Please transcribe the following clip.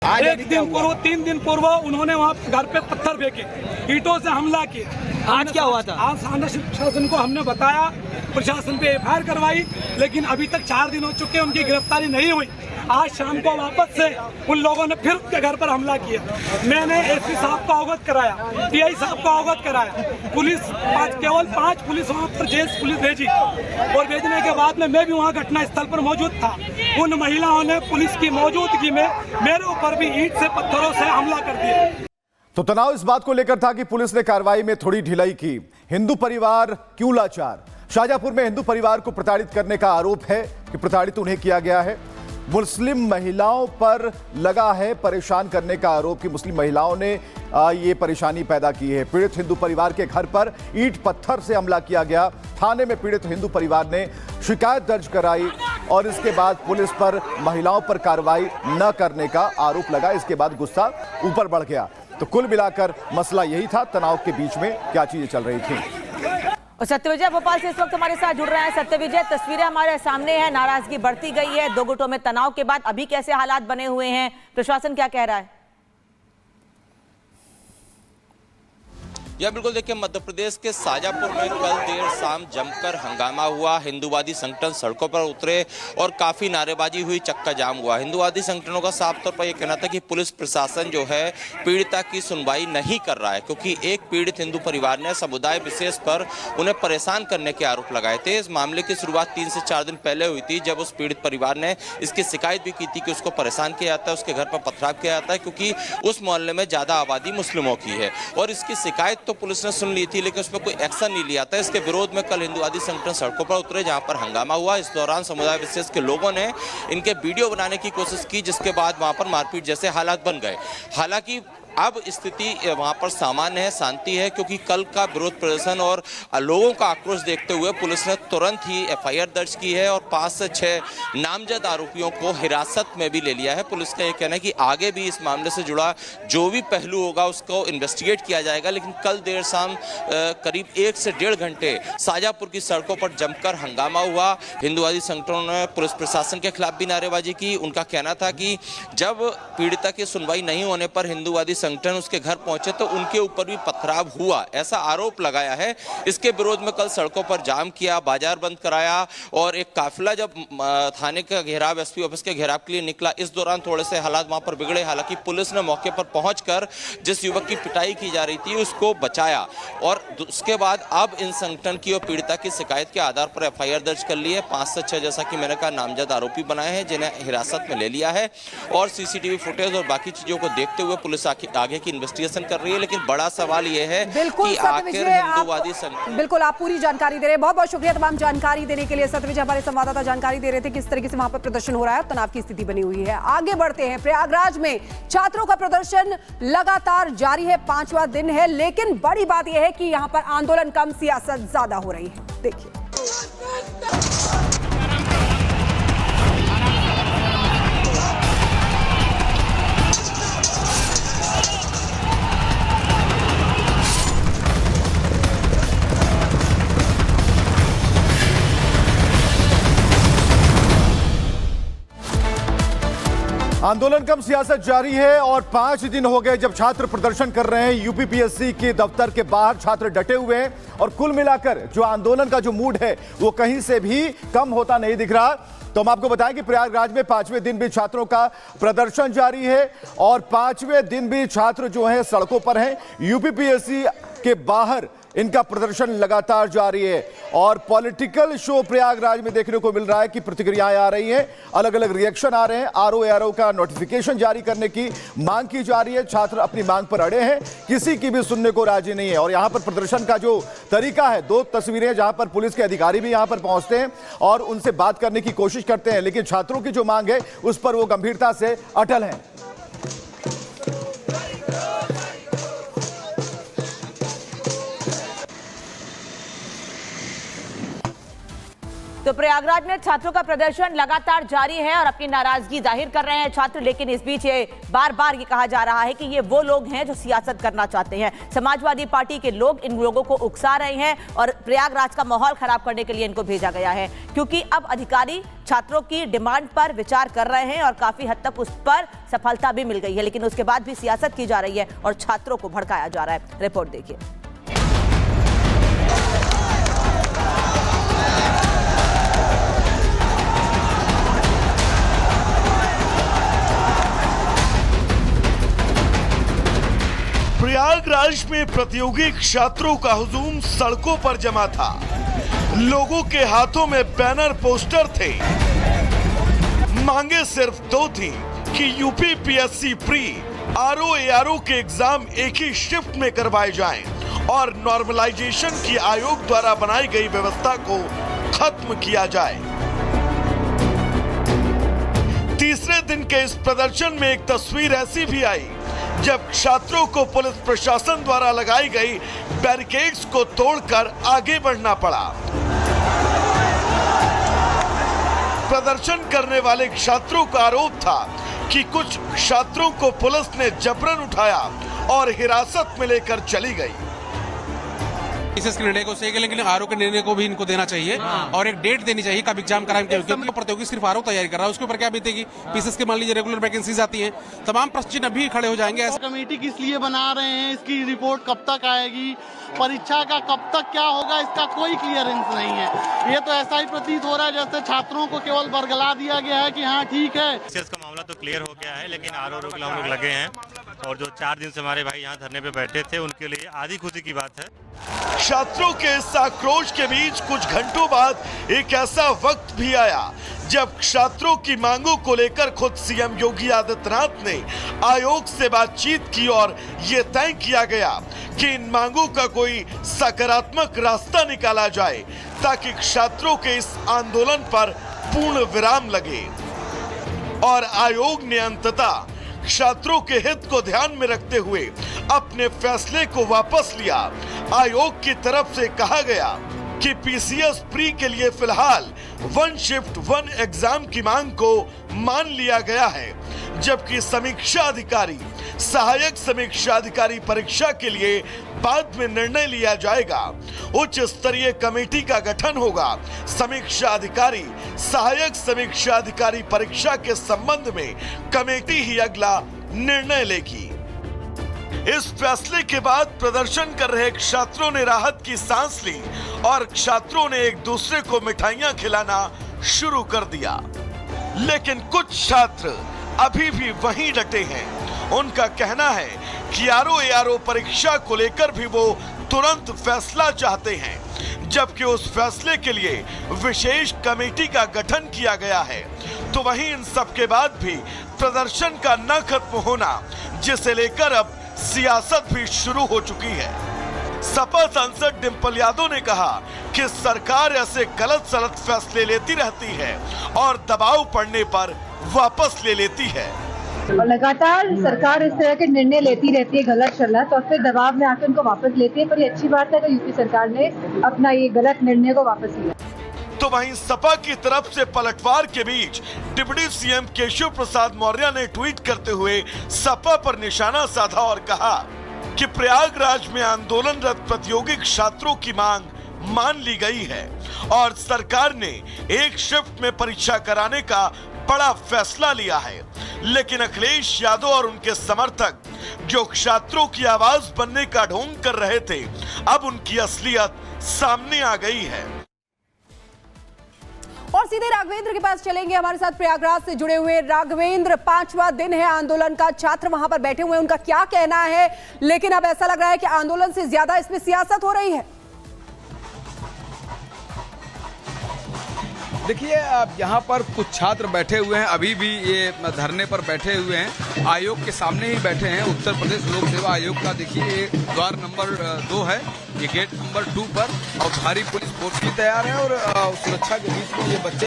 एक दिन पूर्व 3 दिन पूर्व उन्होंने वहाँ घर पे पत्थर फेंके, ईंटों से हमला किया। आज क्या हुआ था? आज थाना प्रशासन को हमने बताया, प्रशासन पे एफआईआर करवाई, लेकिन अभी तक 4 दिन हो चुके हैं, उनकी गिरफ्तारी नहीं हुई। आज शाम को वापस से उन लोगों ने फिर उनके घर पर हमला किया। मैंने एसपी साहब को अवगत कराया, टीआई साहब को अवगत कराया। पुलिस केवल 5 पुलिस वहाँ पर जेस पुलिस भेजी और भेजने के बाद में मैं भी वहाँ घटना स्थल पर मौजूद था। उन महिलाओं ने पुलिस की मौजूदगी में मेरे ऊपर भी ईंट से पत्थरों से हमला कर दिया। तो तनाव इस बात को लेकर था कि पुलिस ने कार्रवाई में थोड़ी ढिलाई की। हिंदू परिवार क्यों लाचार? शाहजहांपुर में हिंदू परिवार को प्रताड़ित करने का आरोप है कि प्रताड़ित उन्हें किया गया है। मुस्लिम महिलाओं पर लगा है परेशान करने का आरोप कि मुस्लिम महिलाओं ने ये परेशानी पैदा की है। पीड़ित हिंदू परिवार के घर पर ईंट पत्थर से हमला किया गया। थाने में पीड़ित हिंदू परिवार ने शिकायत दर्ज कराई और इसके बाद पुलिस पर महिलाओं पर कार्रवाई न करने का आरोप लगा। इसके बाद गुस्सा ऊपर बढ़ गया। तो कुल मिलाकर मसला यही था, तनाव के बीच में क्या चीजें चल रही थी। और सत्यविजय भोपाल से इस वक्त हमारे साथ जुड़ रहे हैं। सत्यविजय, तस्वीरें हमारे सामने हैं, नाराजगी बढ़ती गई है, दो गुटों में तनाव के बाद अभी कैसे हालात बने हुए हैं, प्रशासन क्या कह रहा है? यह बिल्कुल देखिए, मध्य प्रदेश के शाहजहांपुर में कल देर शाम जमकर हंगामा हुआ। हिंदूवादी संगठन सड़कों पर उतरे और काफी नारेबाजी हुई, चक्का जाम हुआ। हिंदूवादी संगठनों का साफ तौर पर यह कहना था कि पुलिस प्रशासन जो है पीड़िता की सुनवाई नहीं कर रहा है, क्योंकि एक पीड़ित हिंदू परिवार ने समुदाय विशेष पर उन्हें परेशान करने के आरोप लगाए थे। इस मामले की शुरुआत 3 से 4 दिन पहले हुई थी, जब उस पीड़ित परिवार ने इसकी शिकायत भी की थी कि उसको परेशान किया जाता है, उसके घर पर पथराव किया जाता है, क्योंकि उस मोहल्ले में ज्यादा आबादी मुस्लिमों की है। और इसकी शिकायत तो पुलिस ने सुन ली थी, लेकिन उस पर कोई एक्शन नहीं लिया था। इसके विरोध में कल हिंदूवादी संगठन सड़कों पर उतरे, जहां पर हंगामा हुआ। इस दौरान समुदाय विशेष के लोगों ने इनके वीडियो बनाने की कोशिश की, जिसके बाद वहां पर मारपीट जैसे हालात बन गए। हालांकि अब स्थिति वहां पर सामान्य है, शांति है, क्योंकि कल का विरोध प्रदर्शन और लोगों का आक्रोश देखते हुए पुलिस ने तुरंत ही एफआईआर दर्ज की है और 5 से 6 नामजद आरोपियों को हिरासत में भी ले लिया है। पुलिस का यह कहना है कि आगे भी इस मामले से जुड़ा जो भी पहलू होगा उसको इन्वेस्टिगेट किया जाएगा। लेकिन कल देर शाम करीब 1 से 1.5 घंटे शाहजहांपुर की सड़कों पर जमकर हंगामा हुआ। हिंदूवादी संगठनों ने पुलिस प्रशासन के खिलाफ भी नारेबाजी की। उनका कहना था कि जब पीड़िता की सुनवाई नहीं होने पर हिंदूवादी संगठन उसके घर पहुंचे तो उनके ऊपर भी पथराव हुआ, ऐसा आरोप लगाया है। इसके विरोध में कल सड़कों पर जाम किया, बाजार बंद कराया और एक काफिला जब थाने का घेराव, एसपी ऑफिस के घेराव के लिए निकला, इस दौरान थोड़े से हालात वहां पर बिगड़े। हालांकि पुलिस ने मौके पर पहुंचकर जिस युवक की पिटाई की जा रही थी उसको बचाया और उसके बाद अब इन संगठन की और पीड़िता की शिकायत के आधार पर एफआईआर दर्ज कर ली है। 5 से 6 जैसा कि मैंने कहा नामजद आरोपी बनाए हैं, जिन्हें हिरासत में ले लिया है और सीसीटीवी फुटेज और बाकी चीजों को देखते हुए पुलिस आगे की इन्वेस्टिगेशन कर रही है। लेकिन बड़ा सवाल यह है कि आखिर हिंदूवादी संगठन। बिल्कुल, आप पूरी जानकारी दे रहे हैं, बहुत बहुत शुक्रिया तमाम जानकारी देने के लिए। सत्यविजय हमारे संवाददाता जानकारी दे रहे थे किस तरीके से वहां पर प्रदर्शन हो रहा है, तनाव की स्थिति बनी हुई है। आगे बढ़ते हैं, प्रयागराज में छात्रों का प्रदर्शन लगातार जारी है, 5वां दिन है, लेकिन बड़ी बात यह है कि यहां पर आंदोलन कम, सियासत ज्यादा हो रही है। देखिए, आंदोलन कम, सियासत जारी है और 5 दिन हो गए जब छात्र प्रदर्शन कर रहे हैं। यूपीपीएससी के दफ्तर के बाहर छात्र डटे हुए हैं और कुल मिलाकर जो आंदोलन का जो मूड है वो कहीं से भी कम होता नहीं दिख रहा। तो हम आपको बताएं कि प्रयागराज में 5वें दिन भी छात्रों का प्रदर्शन जारी है और 5वें दिन भी छात्र जो हैं सड़कों पर हैं। यूपीपीएससी के बाहर इनका प्रदर्शन लगातार जारी है और पॉलिटिकल शो प्रयागराज में देखने को मिल रहा है कि प्रतिक्रियाएं आ रही हैं, अलग अलग रिएक्शन आ रहे हैं। आरओ का नोटिफिकेशन जारी करने की मांग की जा रही है। छात्र अपनी मांग पर अड़े हैं, किसी की भी सुनने को राजी नहीं है। और यहां पर प्रदर्शन का जो तरीका है, 2 तस्वीरें जहां पर पुलिस के अधिकारी भी यहां पर पहुंचते हैं और उनसे बात करने की कोशिश करते हैं, लेकिन छात्रों की जो मांग है उस पर वो गंभीरता से अटल हैं। तो प्रयागराज में छात्रों का प्रदर्शन लगातार जारी है और अपनी नाराजगी जाहिर कर रहे हैं छात्र, लेकिन इस बीच ये बार बार ये कहा जा रहा है कि ये वो लोग हैं जो सियासत करना चाहते हैं। समाजवादी पार्टी के लोग इन लोगों को उकसा रहे हैं और प्रयागराज का माहौल खराब करने के लिए इनको भेजा गया है, क्योंकि अब अधिकारी छात्रों की डिमांड पर विचार कर रहे हैं और काफी हद तक उस पर सफलता भी मिल गई है, लेकिन उसके बाद भी सियासत की जा रही है और छात्रों को भड़काया जा रहा है। रिपोर्ट देखिए। प्रयागराज में प्रतियोगी छात्रों का हुजूम सड़कों पर जमा था। लोगों के हाथों में बैनर पोस्टर थे। मांगे सिर्फ दो थी कि UP PSC pre RO ARO के एग्जाम एक ही शिफ्ट में करवाए जाएं और नॉर्मलाइजेशन की आयोग द्वारा बनाई गई व्यवस्था को खत्म किया जाए। तीसरे दिन के इस प्रदर्शन में एक तस्वीर ऐसी भी आई जब छात्रों को पुलिस प्रशासन द्वारा लगाई गई बैरिकेड्स को तोड़कर आगे बढ़ना पड़ा। प्रदर्शन करने वाले छात्रों का आरोप था कि कुछ छात्रों को पुलिस ने जबरन उठाया और हिरासत में लेकर चली गई। पीसीएस के निर्णय को सही, लेकिन आरओ के निर्णय को भी इनको देना चाहिए और एक डेट देनी चाहिए कब एग्जाम कराएं, क्योंकि प्रतियोगी सिर्फ आरओ तैयारी कर रहा है, उसके ऊपर क्या बीतेगी। पीसीएस के मान लीजिए रेगुलर वैकेंसीज आती हैं, तमाम प्रश्न अभी खड़े हो जाएंगे। कमेटी किस लिए बना रहे हैं, इसकी रिपोर्ट कब तक आएगी, परीक्षा का कब तक क्या होगा, इसका कोई क्लियरेंस नहीं है। ये तो ऐसा ही प्रतीत हो रहा है जैसे छात्रों को केवल बरगला दिया गया है कि हाँ ठीक है। पीसीएस का मामला तो क्लियर हो गया है, लेकिन आरओ रोक हम लोग लगे हैं और जो 4 दिन से हमारे भाई यहाँ धरने पे बैठे थे उनके लिए आधी खुशी की बात है। छात्रों के इस आक्रोश के बीच कुछ घंटों बाद एक ऐसा वक्त भी आया जब छात्रों की मांगों को लेकर खुद सीएम योगी आदित्यनाथ ने आयोग से बातचीत की और ये तय किया गया कि इन मांगों का कोई सकारात्मक रास्ता निकाला जाए ताकि छात्रों के इस आंदोलन पर पूर्ण विराम लगे। और आयोग ने अंततः छात्रों के हित को ध्यान में रखते हुए अपने फैसले को वापस लिया। आयोग की तरफ से कहा गया कि पीसीएस प्री के लिए फिलहाल 1 शिफ्ट 1 एग्जाम की मांग को मान लिया गया है, जबकि समीक्षा अधिकारी सहायक समीक्षा अधिकारी परीक्षा के लिए बाद में निर्णय लिया जाएगा। उच्च स्तरीय कमेटी का गठन होगा। समीक्षा अधिकारी सहायक समीक्षा अधिकारी परीक्षा के संबंध में कमेटी ही अगला निर्णय लेगी। इस फैसले के बाद प्रदर्शन कर रहे छात्रों ने राहत की सांस ली और छात्रों ने एक दूसरे को मिठाइयां खिलाना शुरू कर दिया, लेकिन कुछ छात्र अभी भी वहीं डटे हैं। उनका कहना है कि आरओ एआरओ परीक्षा को लेकर भी वो तुरंत फैसला चाहते हैं, जबकि उस फैसले के लिए विशेष कमेटी का गठन किया गया है। तो वहीं इन सब के बाद भी प्रदर्शन का न खत्म होना, जिसे लेकर अब सियासत भी शुरू हो चुकी है। सपा सांसद डिंपल यादव ने कहा कि सरकार ऐसे गलत सलत फैसले लेती रहती है और दबाव पड़ने पर वापस ले लेती है। और लगातार सरकार इस तरह के निर्णय लेती रहती है गलत सलत, और फिर दबाव में आकर उनको वापस लेती है। पर ये अच्छी बात है कि यूपी सरकार ने अपना ये गलत निर्णय को वापस लिया। तो वहीं सपा की तरफ से पलटवार के बीच डिप्टी सीएम केशव प्रसाद मौर्य ने ट्वीट करते हुए सपा पर निशाना साधा और कहा कि प्रयागराज में आंदोलनरत प्रतियोगी छात्रों की मांग मान ली गई है और सरकार ने एक शिफ्ट में परीक्षा कराने का बड़ा फैसला लिया है। लेकिन अखिलेश यादव और उनके समर्थक जो छात्रों की आवाज बनने का ढोंग कर रहे थे, अब उनकी असलियत सामने आ गई है। और सीधे राघवेंद्र के पास चलेंगे, हमारे साथ प्रयागराज से जुड़े हुए। राघवेंद्र, 5वां दिन है आंदोलन का, छात्र वहां पर बैठे हुए हैं, उनका क्या कहना है? लेकिन अब ऐसा लग रहा है कि आंदोलन से ज्यादा इसमें सियासत हो रही है। देखिए, अब यहाँ पर कुछ छात्र बैठे हुए हैं, अभी भी ये धरने पर बैठे हुए हैं, आयोग के सामने ही बैठे हैं। उत्तर प्रदेश लोक सेवा आयोग का देखिए ये द्वार नंबर 2 है, ये गेट नंबर 2 पर, और भारी पुलिस फोर्स भी तैयार है और सुरक्षा के बीच में ये बच्चे